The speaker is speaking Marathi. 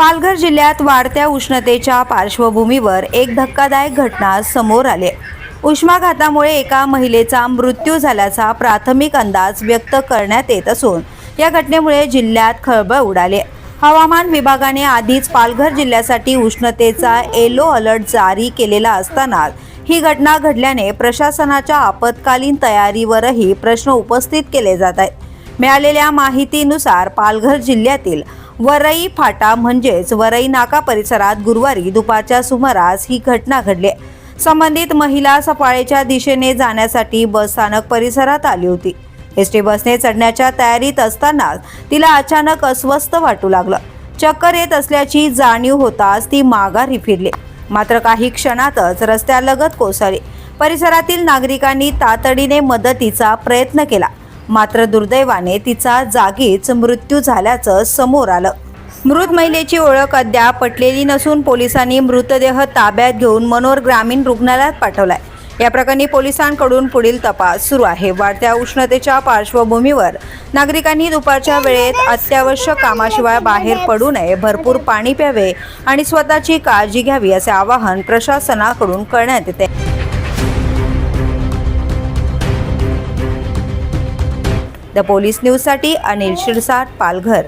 पालघर जिल्ह्यात वाढत्या उष्णतेच्या पार्श्वभूमीवर एक धक्कादायक घटना समोर आली। उष्माघातामुळे एका महिलेचा मृत्यू झाल्याचा प्राथमिक अंदाज व्यक्त करण्यात येत असून या घटनेमुळे जिल्ह्यात खळबळ उडाली। हवामान विभागाने आधीच पालघर जिल्ह्यासाठी उष्णतेचा येलो अलर्ट जारी केलेला असताना ही घटना घडल्याने प्रशासनाच्या आपत्कालीन तयारीवरही प्रश्न उपस्थित केले जात आहेत। मिळालेल्या माहितीनुसार पालघर जिल्ह्यातील वरई फाटा म्हणजेच वरई नाका परिसरात गुरुवारी दुपारच्या सुमारास ही घटना घडली। संबंधित महिला सफाळेच्या दिशेने जाण्यासाठी बस स्थानक परिसरात आली होती। एसटी बसने चढण्याच्या तयारीत असताना तिला अचानक अस्वस्थ वाटू लागलं। चक्कर येत असल्याची जाणीव होताच ती माघारी फिरली, मात्र काही क्षणातच रस्त्यालगत कोसळली। परिसरातील नागरिकांनी तातडीने मदतीचा प्रयत्न केला, मात्र दुर्दैवाने तिचा जागीच मृत्यू झाल्याचं समोर आलं। मृत महिलेची ओळख अद्याप पटलेली नसून पोलिसांनी मृतदेह ताब्यात घेऊन मनोर ग्रामीण रुग्णालयात पाठवलाय। या प्रकरणी पोलिसांकडून पुढील तपास सुरू आहे। वाढत्या उष्णतेच्या पार्श्वभूमीवर नागरिकांनी दुपारच्या वेळेत अत्यावश्यक कामाशिवाय बाहेर पडू नये, भरपूर पाणी प्यावे आणि स्वतःची काळजी घ्यावी असे आवाहन प्रशासनाकडून करण्यात येते। द पोलीस न्यूजसाठी अनिल शिरसाट, पालघर।